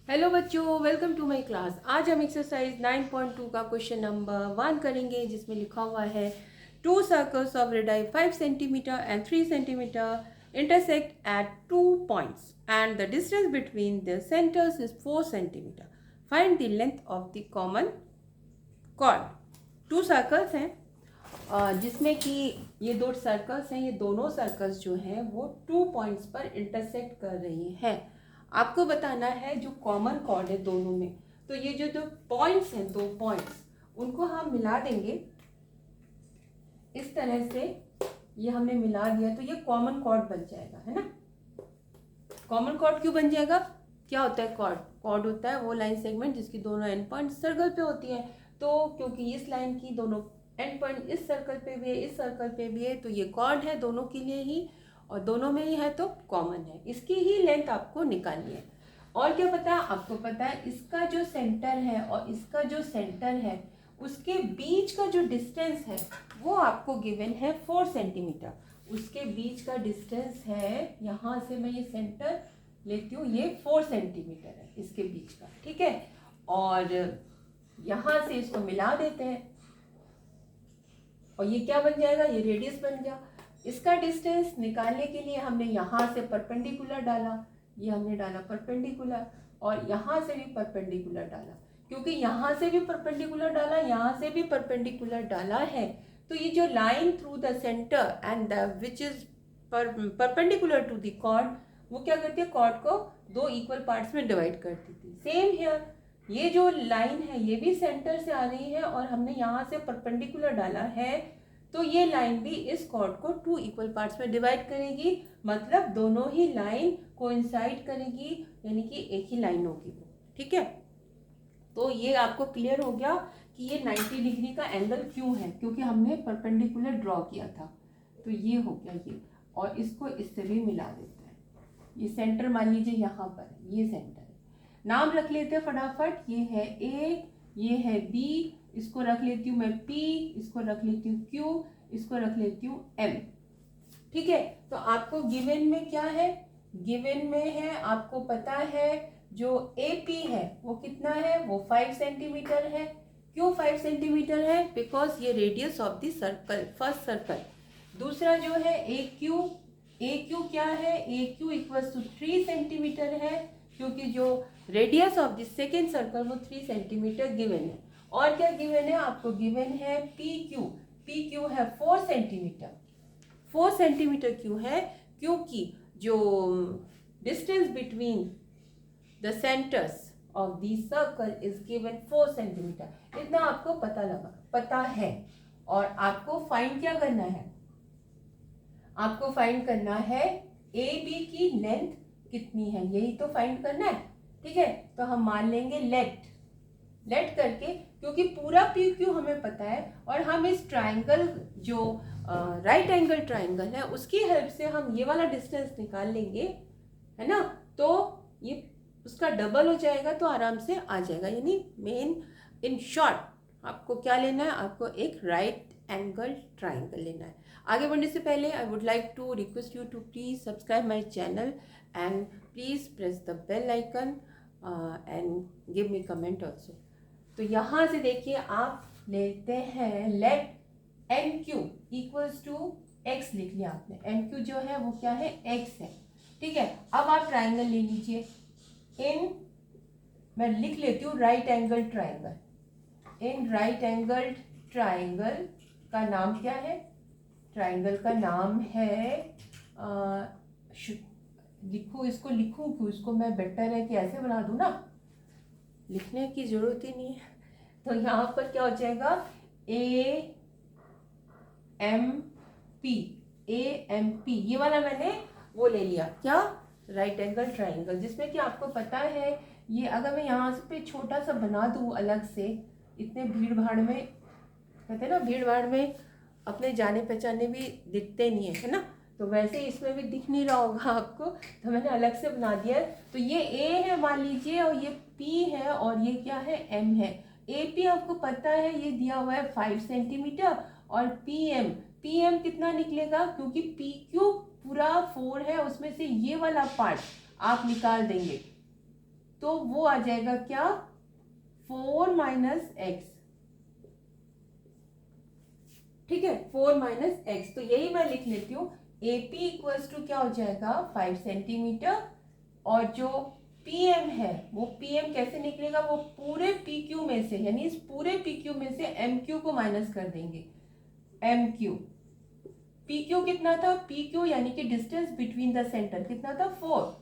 Hello बच्चों, welcome to my class. आज हम एक्सरसाइज 9.2 का क्वेश्चन नंबर 1 करेंगे, जिसमें लिखा हुआ है to circles of radius 5 centimetre and 3 centimetre intersect at 2 points and the distance between the centres is 4 centimetre. Find the length of the common chord. To circles हैं जिसमें कि ये दो सर्कल्स हैं। ये दोनों सर्कल्स जो हैं वो 2 पॉइंट्स पर इंटरसेक्ट कर रही हैं। आपको बताना है जो कॉमन कॉर्ड है दोनों में, तो ये जो दो पॉइंट्स हैं, दो पॉइंट्स, उनको हम मिला देंगे इस तरह से। ये हमने मिला दिया तो ये कॉमन कॉर्ड बन जाएगा, है ना। कॉमन कॉर्ड क्यों बन जाएगा? क्या होता है कॉर्ड? कॉर्ड होता है वो लाइन सेगमेंट जिसकी दोनों एंड पॉइंट सर्कल पे होती है। तो क्योंकि इस लाइन की दोनों एंड पॉइंट इस सर्कल पे भी है, इस सर्कल पे भी है, तो ये कॉर्ड है दोनों के लिए ही, और दोनों में ही है तो कॉमन है। इसकी ही लेंथ आपको निकालनी है। और क्या पता है आपको? पता है इसका जो सेंटर है और इसका जो सेंटर है, उसके बीच का जो डिस्टेंस है वो आपको गिवन है 4 सेंटीमीटर। उसके बीच का डिस्टेंस है, यहाँ से मैं ये सेंटर लेती हूँ, ये 4 सेंटीमीटर है इसके बीच का, ठीक है। और यहाँ से इसको मिला देते हैं और ये क्या बन जाएगा? ये रेडियस बन गया। इसका डिस्टेंस निकालने के लिए हमने यहाँ से परपेंडिकुलर डाला, ये हमने डाला परपेंडिकुलर, और यहाँ से भी परपेंडिकुलर डाला। क्योंकि यहाँ से भी परपेंडिकुलर डाला, यहाँ से भी परपेंडिकुलर डाला है, तो ये जो line through the centre and the which is perpendicular to the chord, वो क्या करती है? कॉर्ड को दो इक्वल पार्ट्स में डिवाइड कर देती है। सेम हियर, ये जो लाइन है ये भी सेंटर से आ रही है और हमने यहाँ से परपेंडिकुलर डाला है, तो ये लाइन भी इस कॉर्ड को 2 इक्वल पार्ट्स में डिवाइड करेगी। मतलब दोनों ही लाइन कोइंसाइड करेगी, यानी कि एक ही लाइन होगी वो, ठीक है। तो ये आपको क्लियर हो गया कि ये 90 डिग्री का एंगल क्यों है, क्योंकि हमने परपेंडिकुलर ड्रॉ किया था। तो ये हो गया ये, और इसको इससे भी मिला देते हैं। ये सेंटर मान लीजिए यहाँ पर, ये सेंटर है। नाम रख लेते हैं फटाफट। ये है ए, ये है बी, इसको रख लेती हूँ मैं पी, इसको रख लेती हूँ क्यू, इसको रख लेती हूँ एम, ठीक है। तो आपको गिवन में क्या है? गिवन में है, आपको पता है जो ए पी है वो कितना है? वो 5 सेंटीमीटर है। क्यों 5 सेंटीमीटर है? बिकॉज ये radius of the circle, first circle. दूसरा जो है ए क्यू क्या है? ए क्यू इक्वल्स टू 3 सेंटीमीटर है, क्योंकि जो radius of the second circle वो 3 सेंटीमीटर गिवन है। और क्या गिवन है? आपको गिवन है पी क्यू है 4 सेंटीमीटर। 4 सेंटीमीटर क्यों है? क्योंकि जो distance between the centres of the circle is given 4 centimetre. इतना आपको पता है। और आपको फाइंड क्या करना है? आपको फाइंड करना है ए बी की लेंथ कितनी है, यही तो फाइंड करना है, ठीक है। तो हम मान लेंगे लेट करके, क्योंकि पूरा पी क्यू हमें पता है, और हम इस ट्राइंगल जो राइट एंगल ट्राइंगल है उसकी हेल्प से हम ये वाला डिस्टेंस निकाल लेंगे, है ना। तो ये उसका डबल हो जाएगा, तो आराम से आ जाएगा। यानी मेन इन शॉर्ट आपको क्या लेना है? आपको एक राइट एंगल ट्राइंगल लेना है। आगे बढ़ने से पहले I would like to request you to please subscribe my channel and please press the bell icon and give me comment also. तो यहाँ से देखिए, आप लेते हैं let N Q equals to X, लिख लिया आपने। एन क्यू जो है वो क्या है? एक्स है, ठीक है। अब आप ट्राइंगल ले लीजिए। मैं लिख लेती हूँ right angle triangle. In right angle triangle का नाम क्या है? ट्राइंगल का नाम है लिखूँ, इसको लिखूँ क्यों? इसको मैं बेटर है कि ऐसे बना दूँ ना, लिखने की जरूरत ही नहीं है। तो यहाँ पर क्या हो जाएगा? ए एम पी, ये वाला मैंने वो ले लिया, क्या? राइट एंगल ट्राइंगल, जिसमें कि आपको पता है ये अगर मैं यहाँ पे छोटा सा बना दूँ अलग से, इतने भीड़ भाड़ में, कहते हैं ना भीड़ भाड़ में अपने जाने पहचाने भी दिखते नहीं है ना, तो वैसे इसमें भी दिख नहीं रहा होगा आपको, तो मैंने अलग से बना दिया है। तो ये ए है मान लीजिए, और ये पी है, और ये क्या है? एम है। ए पी आपको पता है ये दिया हुआ है 5 सेंटीमीटर, और पी एम कितना निकलेगा? क्योंकि पी क्यू पूरा 4 है, उसमें से ये वाला पार्ट आप निकाल देंगे, तो वो आ जाएगा क्या, 4 माइनस एक्स। ठीक है, 4 माइनस एक्स। तो यही मैं लिख लेती हूँ, AP इक्वल्स टू क्या हो जाएगा 5 सेंटीमीटर, और जो PM है वो PM कैसे निकलेगा, वो पूरे PQ में से, यानी इस पूरे PQ में से MQ को माइनस कर देंगे। MQ, PQ कितना था, PQ यानी कि डिस्टेंस बिटवीन द सेंटर कितना था 4,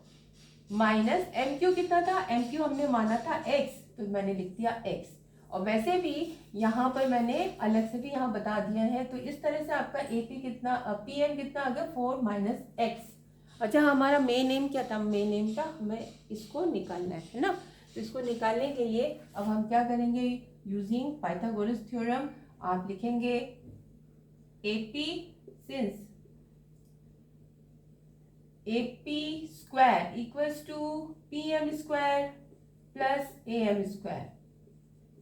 माइनस MQ कितना था, MQ हमने माना था x, तो मैंने लिख दिया x। और वैसे भी यहाँ पर मैंने अलग से भी यहाँ बता दिया है, तो इस तरह से आपका AP कितना, PM कितना आ गया 4 माइनस एक्स। अच्छा, हमारा मेन एम क्या था, मेन एम था हमें इसको निकालना है ना। तो इसको निकालने के लिए अब हम क्या करेंगे, यूजिंग पाइथागोरस थ्योरम आप लिखेंगे AP since AP square equals to PM square plus AM square,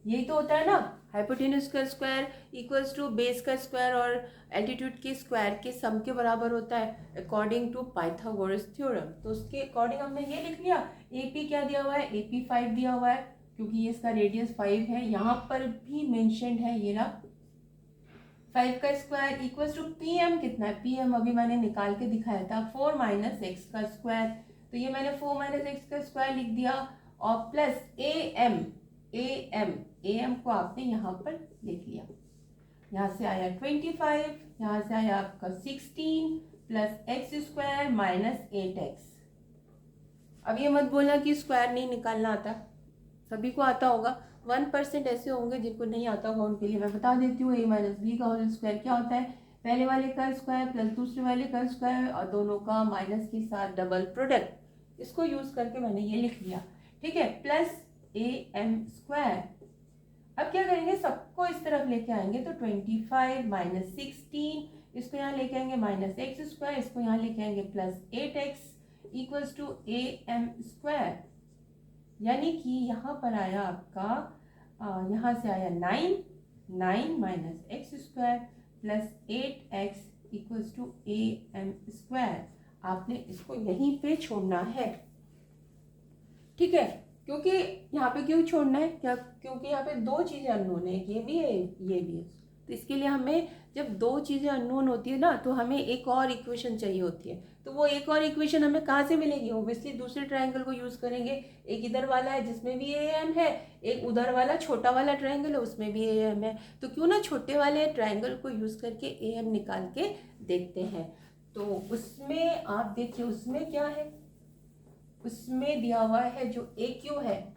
यही तो होता है ना, हाइपोटेन्यूज का स्क्वायर इक्वल्स टू बेस का स्क्वायर और एल्टीट्यूड के स्क्वायर के सम के बराबर होता है अकॉर्डिंग टू पाइथागोरस थ्योरम। तो उसके अकॉर्डिंग हमने ये लिख लिया, AP क्या दिया हुआ है, AP 5 दिया हुआ है, क्योंकि ये इसका रेडियस 5 है, यहाँ पर भी मेंशन्ड है, ये रहा 5 का स्क्वायर इक्वल्स टू PM कितना है, PM अभी मैंने निकाल के दिखाया था 4 माइनस एक्स का स्क्वायर, तो ये मैंने 4 माइनस एक्स का स्क्वायर लिख दिया, और प्लस AM को आपने यहाँ पर लिख लिया, यहाँ से आया 25, यहाँ से आया आपका 16 plus x square minus 8x। अब ये मत बोलना कि स्क्वायर नहीं निकालना आता, सभी को आता होगा, 1% ऐसे होंगे जिनको नहीं आता होगा, उनके लिए मैं बता देती हूँ। a माइनस बी का होल स्क्वायर क्या होता है, पहले वाले का स्क्वायर प्लस दूसरे वाले का स्क्वायर और दोनों का माइनस के साथ डबल प्रोडक्ट, इसको यूज करके मैंने ये लिख लिया। ठीक है, प्लस AM स्क्वायर। अब क्या करेंगे, सबको इस तरफ लेके आएंगे, तो 25 माइनस 16, इसको यहाँ लेके आएंगे माइनस एक्स स्क्वायर, इसको यहाँ लेके आएंगे plus 8x equals to AM square, यानी कि यहाँ पर आया आपका यहाँ से आया 9 minus X square plus 8x equals to AM square. आपने इसको यहीं पे छोड़ना है, ठीक है, क्योंकि यहाँ पे क्यों छोड़ना है, क्या, क्योंकि यहाँ पे दो चीज़ें अननोन है, ये भी है ये भी है, तो इसके लिए हमें जब दो चीज़ें अननोन होती है ना, तो हमें एक और इक्वेशन चाहिए होती है, तो वो एक और इक्वेशन हमें कहाँ से मिलेगी, ओब्वियसली दूसरे ट्रायंगल को यूज़ करेंगे। एक इधर वाला है जिसमें भी AM है, एक उधर वाला छोटा वाला ट्रायंगल है उसमें भी AM है, तो क्यों ना छोटे वाले ट्रायंगल को यूज़ करके AM निकाल के देखते हैं। तो उसमें आप देखिए, उसमें क्या है, उसमें दिया हुआ है जो AQ है,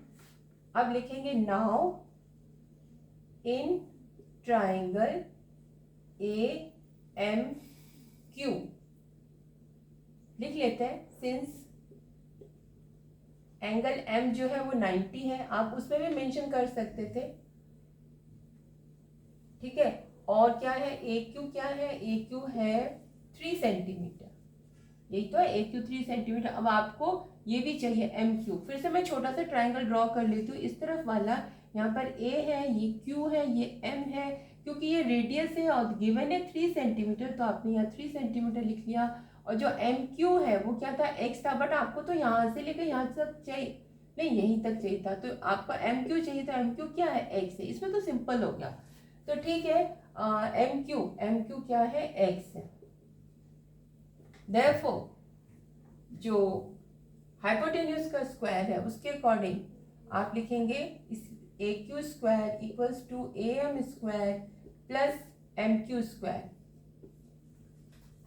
अब लिखेंगे नाउ इन ट्राइंगल AMQ, लिख लेते हैं, सिंस एंगल M जो है वो 90 है, आप उसमें भी मेंशन कर सकते थे, ठीक है। और क्या है, AQ क्या है, AQ है 3 सेंटीमीटर, यही तो है AQ 3 सेंटीमीटर। अब आपको ये भी चाहिए MQ, फिर से मैं छोटा सा ट्रायंगल ड्रॉ कर लेती हूँ, इस तरफ वाला यहाँ पर A है, ये Q है, ये M है, क्योंकि ये रेडियस है और गिवन है 3 सेंटीमीटर, तो आपने यहाँ 3 सेंटीमीटर लिख लिया। और जो MQ है वो क्या था, X था, बट आपको तो यहाँ से लेकर यहाँ तक चाहिए, नहीं यहीं तक चाहिए था, तो आपको MQ चाहिए था, MQ क्या है, X है, इसमें तो सिंपल हो गया, तो ठीक है। MQ क्या है, X है। Therefore, जो हाइपोटेन्यूज का स्क्वायर है उसके अकॉर्डिंग आप लिखेंगे इस AQ square equals to AM square plus MQ square.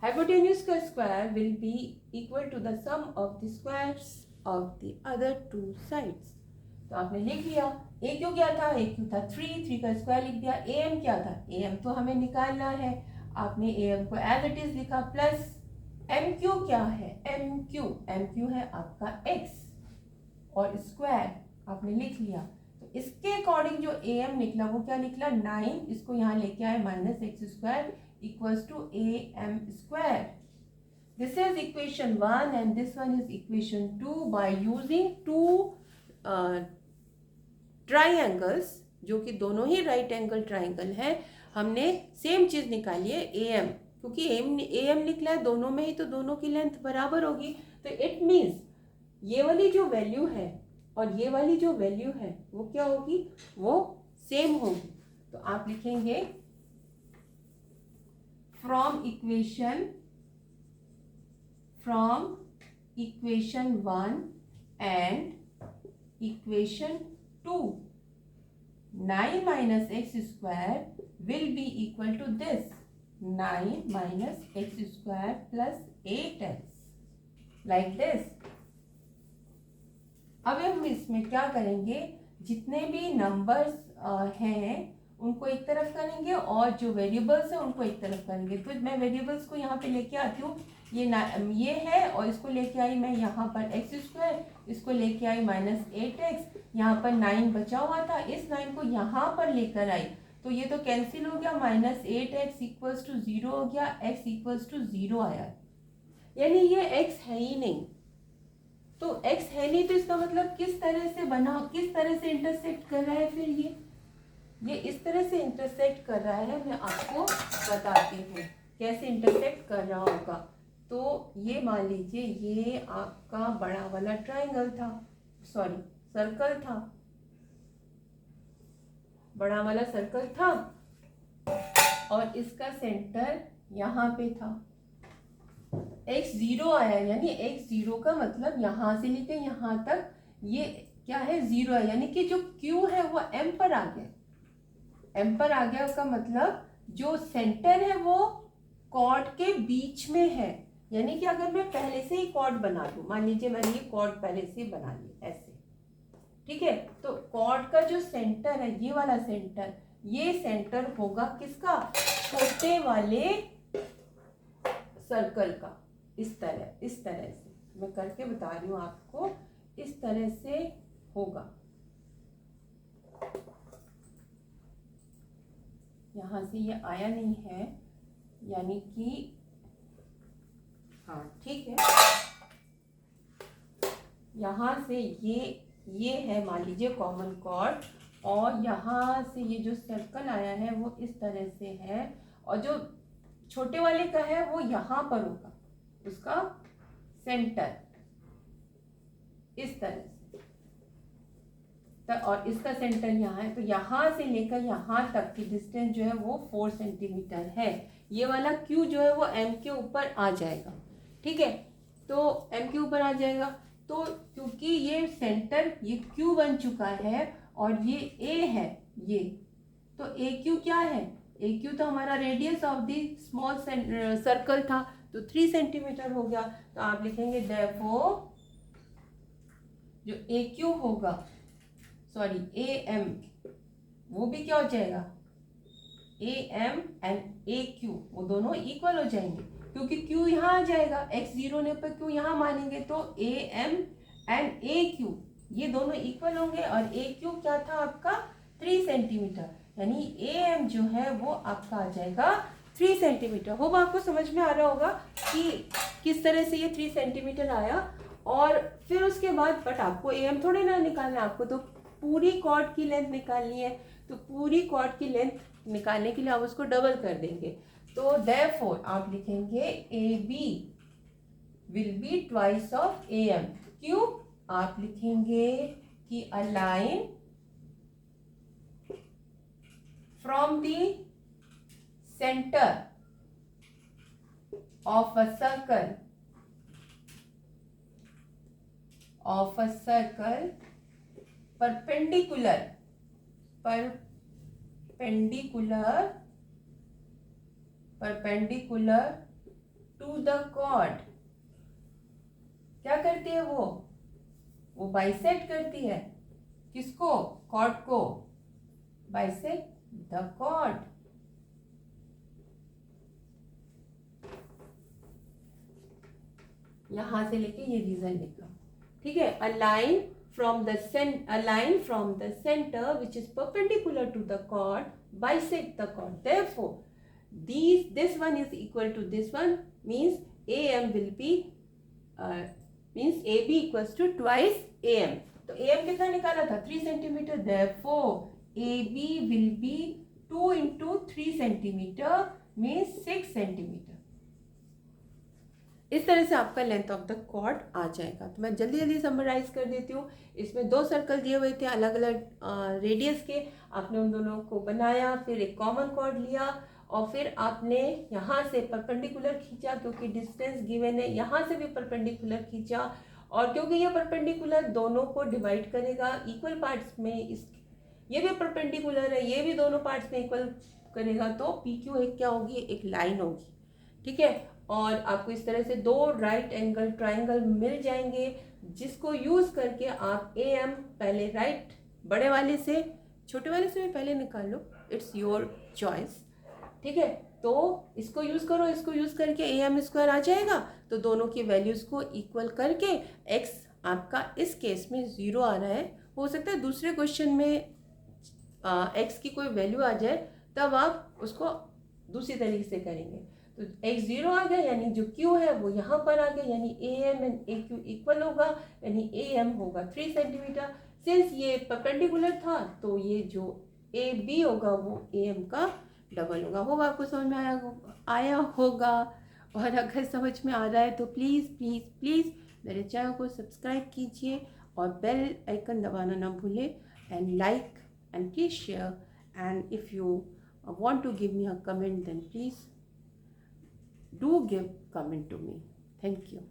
Hypotenuse का square will be equal to the sum of the squares of the other two sides. तो आपने लिख लिया, AQ क्या था, AQ था 3 का स्क्वायर लिख दिया, AM क्या था, AM तो हमें निकालना है, आपने AM को एज इट इज लिखा, प्लस MQ क्या है, MQ है आपका X और स्क्वायर आपने लिख लिया, तो इसके अकॉर्डिंग जो AM निकला वो क्या निकला 9, इसको यहाँ लेके आए minus X square equals to AM square. This is equation 1 and this one is equation 2 by using two triangles, जो कि दोनों ही राइट एंगल ट्राइंगल है। हमने सेम चीज निकाली है AM, क्योंकि AM निकला है दोनों में ही, तो दोनों की लेंथ बराबर होगी, तो इट मीन्स ये वाली जो वैल्यू है और ये वाली जो वैल्यू है वो क्या होगी, वो सेम होगी। तो आप लिखेंगे from equation 1 and equation 2 9 minus x square will be equal to this 9 minus x square plus 8x like this। अब हम इसमें क्या करेंगे, जितने भी नंबर्स हैं उनको एक तरफ करेंगे और जो वेरिएबल्स हैं उनको एक तरफ करेंगे। तो मैं वेरिएबल्स को यहाँ पे लेके आती हूँ, ये है और इसको लेके आई मैं यहाँ पर एक्स स्क्वायर, इसको लेके आई -8x, यहाँ पर 9 बचा हुआ था, इस 9 को यहाँ पर लेकर आई तो ये तो कैंसिल हो गया, -8x इक्वल्स टू 0 हो गया, x इक्वल्स टू 0 आया, यानी ये x है ही नहीं। तो x है नहीं तो इसका मतलब किस तरह से बना, किस तरह से इंटरसेक्ट कर रहा है, फिर ये इस तरह से इंटरसेक्ट कर रहा है। मैं आपको बताती हूँ कैसे इंटरसेक्ट कर रहा होगा। तो ये मान लीजिए ये आपका बड़ा वाला ट्रायंगल था, सॉरी सर्कल था, बड़ा वाला सर्कल था और इसका सेंटर यहाँ पे था। x 0 आया, यानी x 0 का मतलब यहाँ से लेके यहाँ तक ये क्या है, 0 है, यानी कि जो q है वो m पर आ गया, m पर आ गया। उसका मतलब जो सेंटर है वो कॉर्ड के बीच में है, यानी कि अगर मैं पहले से ही कॉर्ड बना दूं, मान लीजिए मैंने ये कॉर्ड पहले से बना लिया ऐसे, ठीक है, तो कॉर्ड का जो सेंटर है ये वाला सेंटर, ये सेंटर होगा किसका, छोटे वाले सर्कल का। इस तरह से मैं करके बता रही हूँ आपको, इस तरह से होगा। यहाँ से ये आया नहीं है, यानी कि हाँ ठीक है, यहाँ से ये है मान लीजिए कॉमन कॉर्ड, और यहाँ से ये जो सर्कल आया है वो इस तरह से है, और जो छोटे वाले का है वो यहाँ पर होगा, उसका सेंटर इस तरह से, और इसका सेंटर यहाँ है। तो यहाँ से लेकर यहाँ तक की डिस्टेंस जो है वो 4 सेंटीमीटर है। ये वाला Q जो है वो M के ऊपर आ जाएगा, ठीक है, तो M के ऊपर आ जाएगा। तो क्योंकि ये सेंटर ये Q बन चुका है और ये A है ये, तो AQ क्या है, AQ तो हमारा radius of the small circle था, तो 3 सेंटीमीटर हो गया। तो आप लिखेंगे देयरफॉर जो AQ होगा, सॉरी AM, वो भी क्या हो जाएगा, AM एंड AQ वो दोनों इक्वल हो जाएंगे, क्योंकि Q यहाँ आ जाएगा, x 0 होने पर Q यहाँ मानेंगे, तो AM एंड AQ ये दोनों इक्वल होंगे, और AQ क्या था आपका 3 सेंटीमीटर, यानी AM जो है वो आपका आ जाएगा 3 सेंटीमीटर। होगा आपको समझ में आ रहा होगा कि किस तरह से ये 3 सेंटीमीटर आया। और फिर उसके बाद बट आपको AM थोड़ी ना निकालना, आपको तो पूरी कॉर्ड की लेंथ निकालनी है, तो पूरी कॉर्ड की लेंथ निकालने के लिए आप उसको डबल कर देंगे। तो देयरफॉर आप लिखेंगे AB will be twice of AM। क्यों, आप लिखेंगे कि a line from the centre of a circle perpendicular to the chord, क्या करती है वो बाइसेक्ट करती है, किसको, कॉर्ड को, बाइसेक्ट द कॉर्ड। यहां से लेके ये रीजन लिखा, ठीक है। A line from the center which is perpendicular to the chord bisect the chord. Therefore, this one is equal to this one, means AM will be means AB equals to twice AM. तो AM कितना निकाला था 3 centimetre, therefore AB will be 2 into 3 centimetre means 6 centimetre. इस तरह से आपका length of the cord आ जाएगा। तो मैं जल्दी जल्दी समराइज कर देती हूँ। इसमें 2 सर्कल दिए हुए थे अलग अलग रेडियस के, आपने उन दोनों को बनाया, फिर एक कॉमन कॉर्ड लिया और फिर आपने यहाँ से परपेंडिकुलर खींचा क्योंकि डिस्टेंस गिवन है, यहाँ से भी परपेंडिकुलर खींचा और क्योंकि ये परपेंडिकुलर दोनों को डिवाइड करेगा इक्वल पार्ट्स में, इस ये भी परपेंडिकुलर है, ये भी दोनों पार्ट्स में इक्वल करेगा, तो पी क्यू एक क्या होगी, एक लाइन होगी, ठीक है। और आपको इस तरह से 2 राइट एंगल ट्राइंगल मिल जाएंगे जिसको यूज करके आप ए एम पहले राइट बड़े वाले से, छोटे वाले से भी पहले निकाल लो, इट्स योर चॉइस, ठीक है। तो इसको यूज करो, इसको यूज करके ए एम स्क्वायर आ जाएगा। तो दोनों की वैल्यूज को इक्वल करके एक्स आपका इस केस में 0 आ रहा है, हो सकता है दूसरे क्वेश्चन में एक्स की कोई वैल्यू आ जाए तब आप उसको दूसरी तरीके से करेंगे। तो एक्स 0 आ गया यानी जो क्यू है वो यहाँ पर आ गया, यानी A M and A Q equal होगा, यानी ए एम होगा 3 सेंटीमीटर। सिंस ये परपेंडिकुलर था तो ये जो ए बी होगा वो ए एम का डबल होगा। होगा आपको समझ में आया होगा। और अगर समझ में आ रहा है तो प्लीज़ प्लीज़ प्लीज़ मेरे चैनल को सब्सक्राइब कीजिए और बेल आइकन दबाना ना भूलें, and like and please share, and if you want to give me a comment then please do give comment to me. Thank you.